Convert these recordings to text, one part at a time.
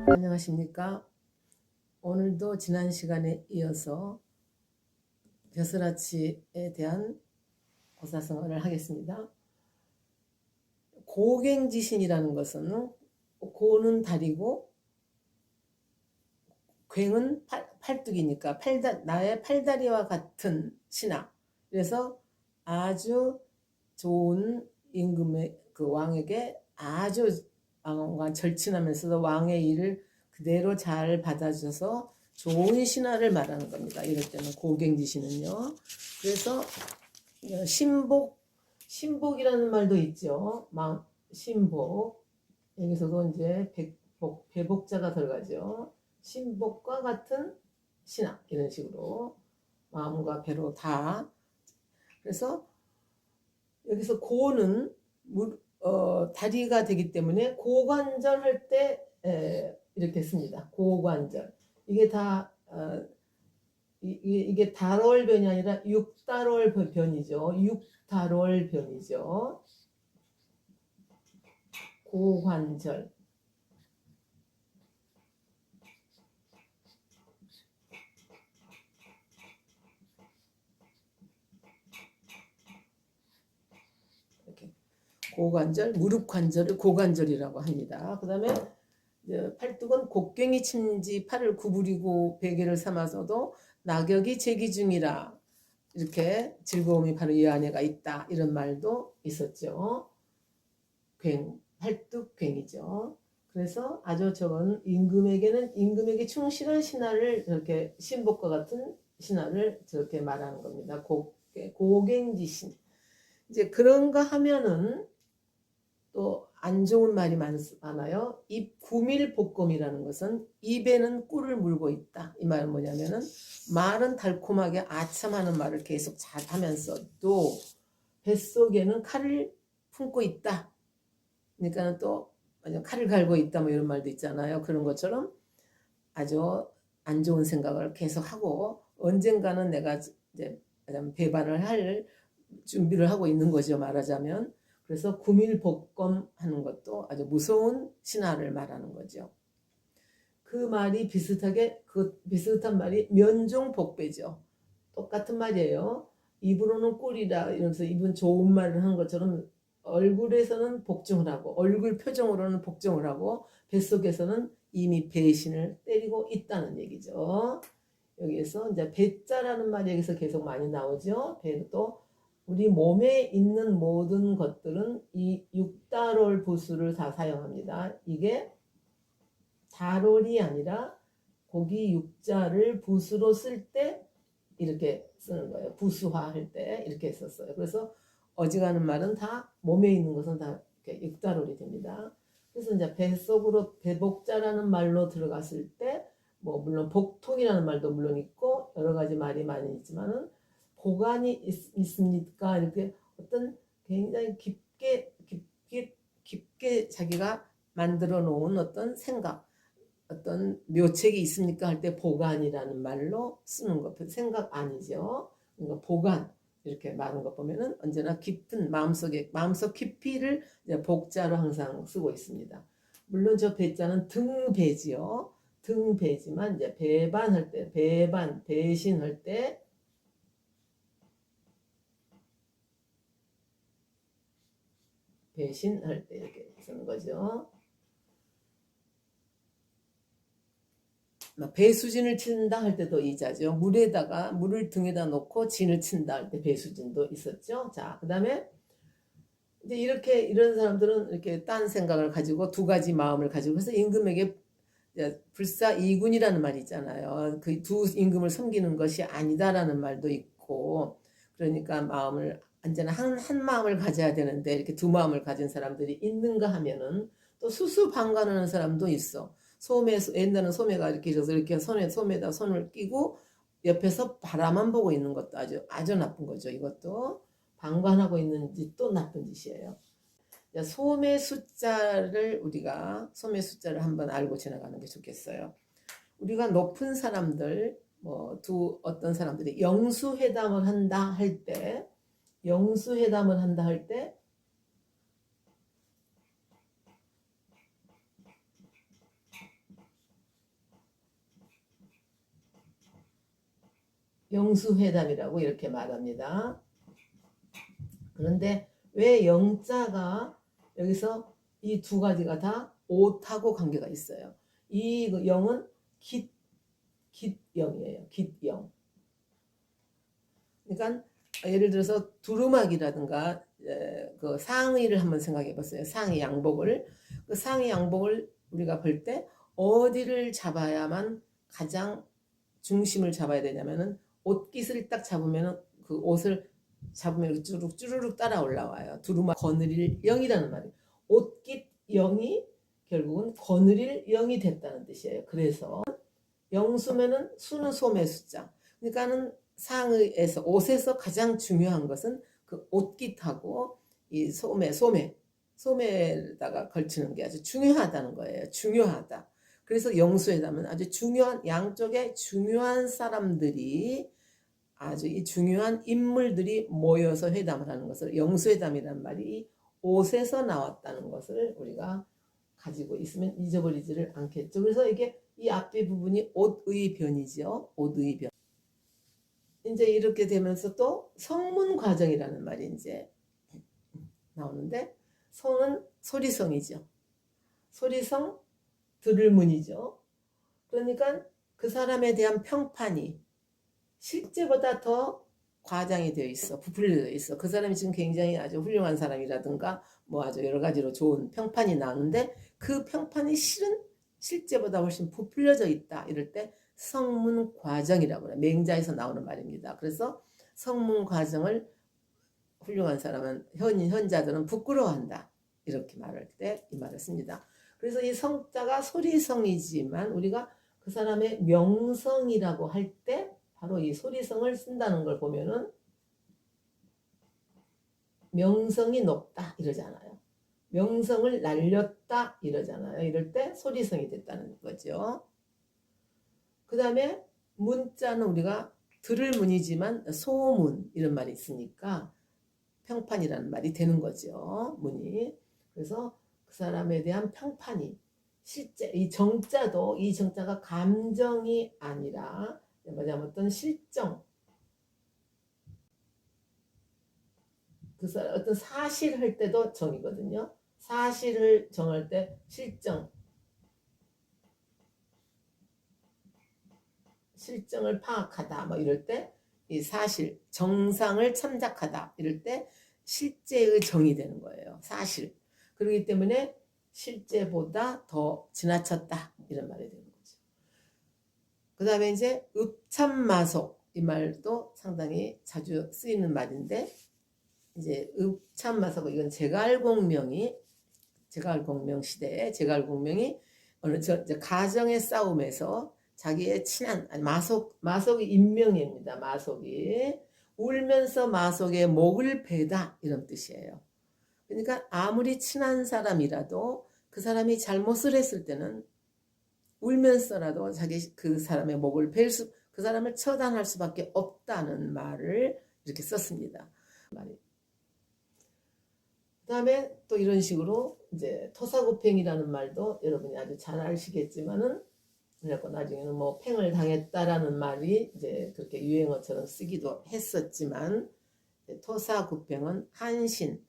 안녕하십니까. 오늘도 지난 시간에 이어서 벼슬아치에 대한 고사성어를 하겠습니다. 고갱지신이라는 것은 고는 다리고 괭은 팔뚝이니까 나의 팔다리와 같은 신하. 그래서 아주 좋은 임금의 그 왕에게 아주 왕과 절친하면서도 왕의 일을 그대로 잘 받아줘서 좋은 신하를 말하는 겁니다. 이럴 때는 고갱지신은요. 그래서 신복이라는 말도 있죠. 신복. 여기서도 이제 배복자가 들어가죠. 신복과 같은 신하 이런 식으로 마음과 배로 다. 그래서 여기서 고는 다리가 되기 때문에 고관절 할 때 이렇게 씁니다. 고관절. 이게 다 이게 달월변이 아니라 육달월변이죠. 육달월변이죠. 고관절. 이렇게 고관절, 무릎 관절을 고관절이라고 합니다. 그 다음에 팔뚝은 곡괭이 침지 팔을 구부리고 베개를 삼아서도 낙엽이 제기 중이라 이렇게 즐거움이 바로 이 안에가 있다 이런 말도 있었죠. 팔뚝 괭이죠. 그래서 아주 저건 임금에게 충실한 신하를 저렇게 신복과 같은 신하를 저렇게 말하는 겁니다. 고갱지신. 이제 그런가 하면은 또 안 좋은 말이 많아요. 입구밀복검이라는 것은 입에는 꿀을 물고 있다. 이 말은 뭐냐면은 말은 달콤하게 아참하는 말을 계속 잘 하면서도 뱃속에는 칼을 품고 있다. 그러니까 또 칼을 갈고 있다 뭐 이런 말도 있잖아요. 그런 것처럼 아주 안 좋은 생각을 계속 하고 언젠가는 내가 이제 배반을 할 준비를 하고 있는 거죠. 말하자면. 그래서 구밀복검 하는 것도 아주 무서운 신하를 말하는 거죠. 그 말이 비슷한 말이 면종복배죠. 똑같은 말이에요. 입으로는 꿀이라 이러면서 입은 좋은 말을 하는 것처럼 얼굴에서는 복종을 하고 얼굴 표정으로는 복종을 하고 뱃속에서는 이미 배신을 때리고 있다는 얘기죠. 여기에서 이제 배자라는 말이 여기서 계속 많이 나오죠. 배도 우리 몸에 있는 모든 것들은 이 육달월 부수를 다 사용합니다. 이게 달월이 아니라 고기 육자를 부수로 쓸 때 이렇게 쓰는 거예요. 부수화할 때 이렇게 썼어요. 그래서 어지간한 말은 다 몸에 있는 것은 다 이렇게 육달월이 됩니다. 그래서 이제 뱃속으로 배복자라는 말로 들어갔을 때 뭐 물론 복통이라는 말도 물론 있고 여러 가지 말이 많이 있지만은 보관이 있습니까? 이렇게 어떤 굉장히 깊게 자기가 만들어 놓은 어떤 생각, 어떤 묘책이 있습니까? 할 때 보관이라는 말로 쓰는 것, 생각 아니죠. 그러니까 보관 이렇게 말한 거 보면은 언제나 깊은 마음속 깊이를 이제 복자로 항상 쓰고 있습니다. 물론 저 배자는 등배지요. 등배지만 이제 배신할 때 이렇게 쓰는 거죠. 배수진을 친다 할 때도 이자죠. 물을 등에다 놓고 진을 친다 할 때 배수진도 있었죠. 자, 그다음에 이제 이런 사람들은 이렇게 딴 생각을 가지고 두 가지 마음을 가지고 그래서 임금에게 불사이군이라는 말이 있잖아요. 그 두 임금을 섬기는 것이 아니다라는 말도 있고 그러니까 마음을 언제나 한 마음을 가져야 되는데 이렇게 두 마음을 가진 사람들이 있는가 하면은 또 수수방관하는 사람도 있어. 옛날에는 소매가 이렇게 있어서 이렇게 소매에다 손을 끼고 옆에서 바라만 보고 있는 것도 아주 나쁜 거죠. 이것도 방관하고 있는 짓도 나쁜 짓이에요. 소매 숫자를 한번 알고 지나가는 게 좋겠어요. 우리가 높은 사람들, 어떤 사람들이 영수회담을 한다 할 때 영수회담이라고 이렇게 말합니다. 그런데 왜 영자가 여기서 이 두 가지가 다 옷하고 관계가 있어요. 이 영은 깃영이에요. 깃영. 그러니까 예를 들어서 두루마기라든가 그 상의를 한번 생각해 보세요. 상의 양복을. 그 상의 양복을 우리가 볼 때 어디를 잡아야만 가장 중심을 잡아야 되냐면은 옷깃을 딱 잡으면은 그 옷을 잡으면 쭈르륵 쭈르륵 따라 올라와요. 두루마 거느릴 영이라는 말이에요. 옷깃 영이 결국은 거느릴 영이 됐다는 뜻이에요. 그래서 영수면은 수는 소매 숫자. 그러니까는 상의에서 옷에서 가장 중요한 것은 그 옷깃하고 이 소매에다가 걸치는 게 아주 중요하다는 거예요. 중요하다. 그래서 영수회담은 아주 중요한 양쪽에 중요한 사람들이 아주 이 중요한 인물들이 모여서 회담을 하는 것을 영수회담이란 말이 옷에서 나왔다는 것을 우리가 가지고 있으면 잊어버리지를 않겠죠. 그래서 이게 이 앞뒤 부분이 옷의 변이죠. 옷의 변. 이제 이렇게 되면서 또 성문 과정이라는 말이 이제 나오는데 성은 소리성이죠. 소리성 들을문이죠. 그러니까 그 사람에 대한 평판이 실제보다 더 과장이 되어 있어. 부풀려져 있어. 그 사람이 지금 굉장히 아주 훌륭한 사람이라든가 뭐 아주 여러 가지로 좋은 평판이 나오는데 그 평판이 실제보다 훨씬 부풀려져 있다. 이럴 때 성문 과정이라고 해요. 맹자에서 나오는 말입니다. 그래서 성문 과정을 훌륭한 사람은 현자들은 부끄러워한다. 이렇게 말할 때 이 말을 씁니다. 그래서 이 성자가 소리성이지만 우리가 그 사람의 명성이라고 할 때 바로 이 소리성을 쓴다는 걸 보면은 명성이 높다 이러잖아요. 명성을 날렸다 이러잖아요. 이럴 때 소리성이 됐다는 거죠. 그 다음에 문자는 우리가 들을 문이지만 소문 이런 말이 있으니까 평판이라는 말이 되는 거죠. 문이. 그래서 그 사람에 대한 평판이 실제 이 정자가 감정이 아니라 뭐냐면 어떤 실정 그 사람 어떤 사실을 할 때도 정이거든요. 사실을 정할 때 실정을 파악하다 뭐 이럴 때 이 사실 정상을 참작하다 이럴 때 실제의 정이 되는 거예요. 사실. 그렇기 때문에 실제보다 더 지나쳤다 이런 말이 되는 거죠. 그 다음에 이제 읍참마속 이 말도 상당히 자주 쓰이는 말인데 이제 읍참마속 이건 제갈공명 시대에 제갈공명이 어느 가정의 싸움에서 자기의 친한 마속이 인명입니다. 마속이 울면서 마속의 목을 베다 이런 뜻이에요. 그러니까 아무리 친한 사람이라도 그 사람이 잘못을 했을 때는 울면서라도 그 사람의 목을 그 사람을 처단할 수밖에 없다는 말을 이렇게 썼습니다. 그다음에 또 이런 식으로 이제 토사구팽이라는 말도 여러분이 아주 잘 아시겠지만은 그래갖고 나중에는 뭐 팽을 당했다라는 말이 이제 그렇게 유행어처럼 쓰기도 했었지만 토사구팽은 한신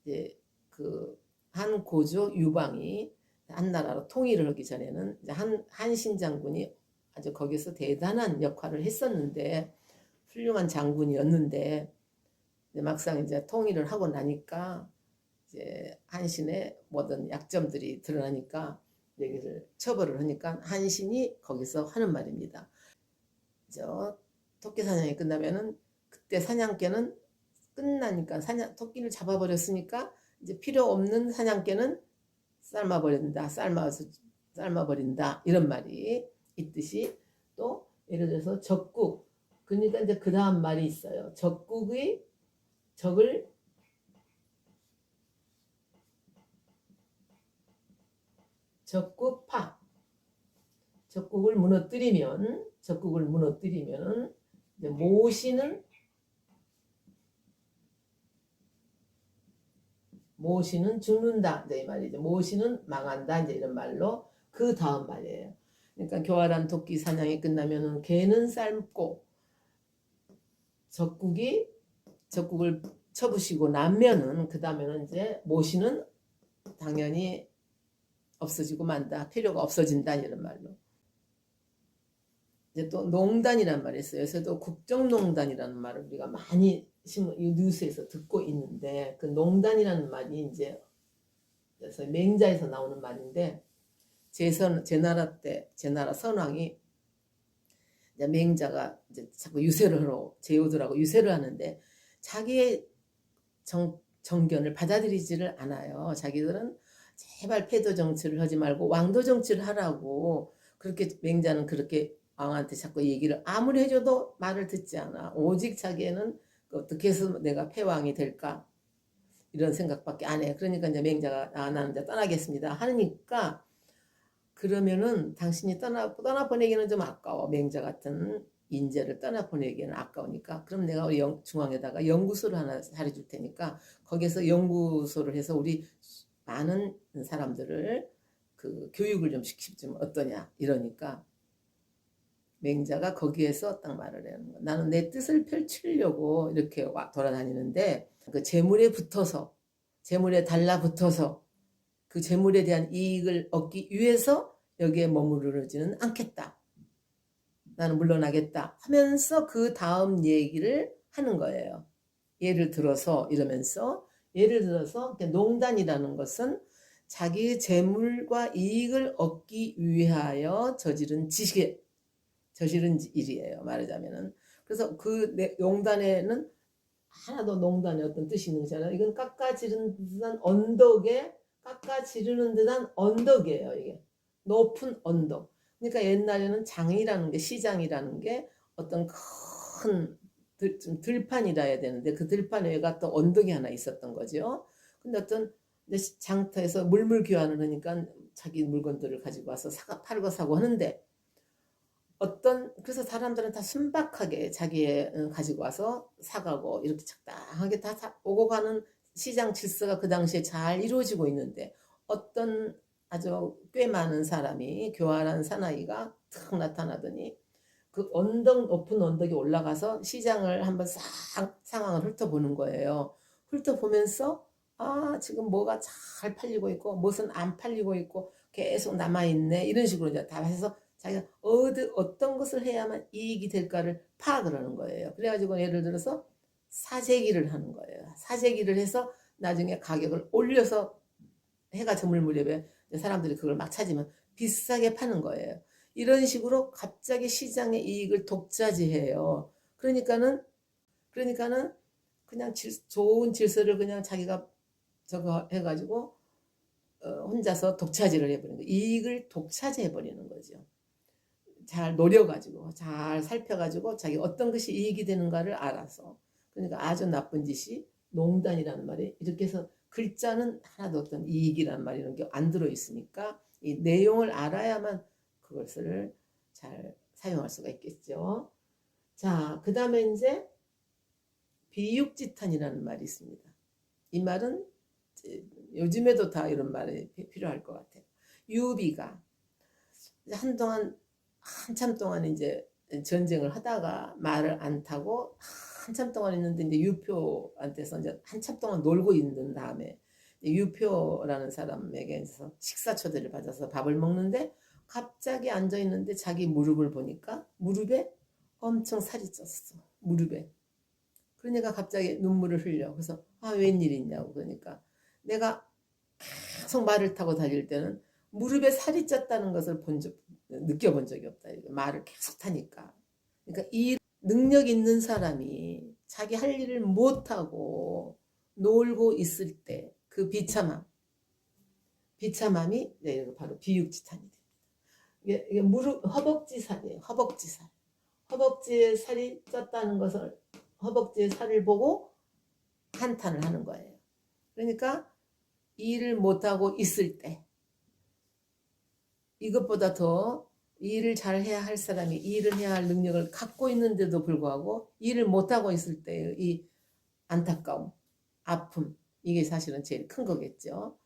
이제 그 한 고조 유방이 한 나라로 통일을 하기 전에는 이제 한신 장군이 아주 거기서 대단한 역할을 했었는데 훌륭한 장군이었는데 이제 막상 이제 통일을 하고 나니까 이제 한신의 모든 약점들이 드러나니까 여기를 처벌을 하니까 한신이 거기서 하는 말입니다. 토끼 사냥이 끝나면은 그때 사냥개는 끝나니까 토끼를 잡아버렸으니까 이제 필요 없는 사냥개는 삶아버린다 이런 말이 있듯이 또 예를 들어서 적국 그러니까 이제 그 다음 말이 있어요. 적국의 적을 적국파 적국을 무너뜨리면 이제 모시는 죽는다 이제 이 말이죠. 모시는 망한다 이제 이런 말로 그 다음 말이에요. 그러니까 교활한 토끼 사냥이 끝나면은 개는 삶고 적국을 쳐부시고 나면은 그 다음에는 이제 모시는 당연히 없어지고 만다. 필요가 없어진다 이런 말로. 이제 또 농단이란 말이 있어요. 요새도 국정농단이라는 말을 우리가 많이 뉴스에서 듣고 있는데 그 농단이라는 말이 이제 그래서 맹자에서 나오는 말인데 제 나라 선왕이 이제 맹자가 이제 자꾸 유세를 하러 제후들하고 유세를 하는데 자기의 정견을 받아들이지를 않아요. 자기들은 제발 패도 정치를 하지 말고 왕도 정치를 하라고 그렇게 맹자는 그렇게 왕한테 자꾸 얘기를 아무리 해줘도 말을 듣지 않아. 오직 자기는 어떻게 해서 내가 패왕이 될까 이런 생각밖에 안 해. 그러니까 이제 맹자가 나는 이제 떠나겠습니다 하니까 그러면은 당신이 떠나보내기는 좀 아까워. 맹자 같은 인재를 떠나보내기는 아까우니까 그럼 내가 중앙에다가 연구소를 하나 차려줄 테니까 거기서 연구소를 해서 우리 많은 사람들을 그 교육을 좀 시키면 어떠냐 이러니까 맹자가 거기에서 딱 말을 해요. 나는 내 뜻을 펼치려고 이렇게 돌아다니는데 그 재물에 달라붙어서 그 재물에 대한 이익을 얻기 위해서 여기에 머무르지는 않겠다. 나는 물러나겠다 하면서 그 다음 얘기를 하는 거예요. 예를 들어서 농단이라는 것은 자기의 재물과 이익을 얻기 위하여 저지른 일이에요. 말하자면은. 그래서 그 농단에는 하나도 농단의 어떤 뜻이 있는 거잖아요. 이건 깎아지르는 듯한 언덕이에요. 이게 높은 언덕. 그러니까 옛날에는 시장이라는 게 어떤 큰 들판이라 해야 되는데 그 들판 위에가 또 언덕이 하나 있었던 거죠. 근데 어떤 장터에서 물물 교환을 하니까 자기 물건들을 가지고 와서 팔고 사고 하는데 그래서 사람들은 다 순박하게 자기의 가지고 와서 사가고 이렇게 적당하게 다 오고 가는 시장 질서가 그 당시에 잘 이루어지고 있는데 어떤 아주 꽤 많은 사람이 교활한 사나이가 탁 나타나더니 그 높은 언덕에 올라가서 시장을 한번 상황을 훑어보는 거예요. 훑어보면서 지금 뭐가 잘 팔리고 있고 무슨 안 팔리고 있고 계속 남아있네 이런 식으로 이제 다 해서 자기가 어떤 것을 해야만 이익이 될까를 파악을 하는 거예요. 그래가지고 예를 들어서 사재기를 하는 거예요. 사재기를 해서 나중에 가격을 올려서 해가 저물 무렵에 사람들이 그걸 막 찾으면 비싸게 파는 거예요. 이런 식으로 갑자기 시장의 이익을 독차지해요. 그러니까는 그냥 좋은 질서를 그냥 자기가 저거 해가지고 혼자서 독차지를 해버리는 거예요. 이익을 독차지해버리는 거죠. 잘 노려가지고 잘 살펴가지고 자기 어떤 것이 이익이 되는가를 알아서 그러니까 아주 나쁜 짓이 농단이라는 말이 이렇게 해서 글자는 하나도 어떤 이익이라는 말 이런 게 안 들어있으니까 이 내용을 알아야만 그것을 잘 사용할 수가 있겠죠. 자, 그 다음에 이제 비육지탄이라는 말이 있습니다. 이 말은 요즘에도 다 이런 말이 필요할 것 같아요. 유비가 한참 동안 이제 전쟁을 하다가 말을 안 타고 한참 동안 있는데 이제 유표한테서 이제 한참 동안 놀고 있는 다음에 유표라는 사람에게서 식사 초대를 받아서 밥을 먹는데 갑자기 앉아 있는데 자기 무릎을 보니까 무릎에 엄청 살이 쪘어. 무릎에. 그러니까 갑자기 눈물을 흘려. 그래서 웬일이냐고 그러니까 내가 계속 말을 타고 다닐 때는 무릎에 살이 쪘다는 것을 느껴본 적이 없다. 말을 계속 타니까. 그러니까 이 능력 있는 사람이 자기 할 일을 못하고 놀고 있을 때 그 비참함이 바로 비육지탄이 됩니다. 이게 허벅지 살이에요. 허벅지에 살이 쪘다는 것을 허벅지의 살을 보고 한탄을 하는 거예요. 그러니까 일을 못하고 있을 때 이것보다 더 일을 잘 해야 할 사람이 일을 해야 할 능력을 갖고 있는데도 불구하고 일을 못하고 있을 때의 이 안타까움, 아픔 이게 사실은 제일 큰 거겠죠.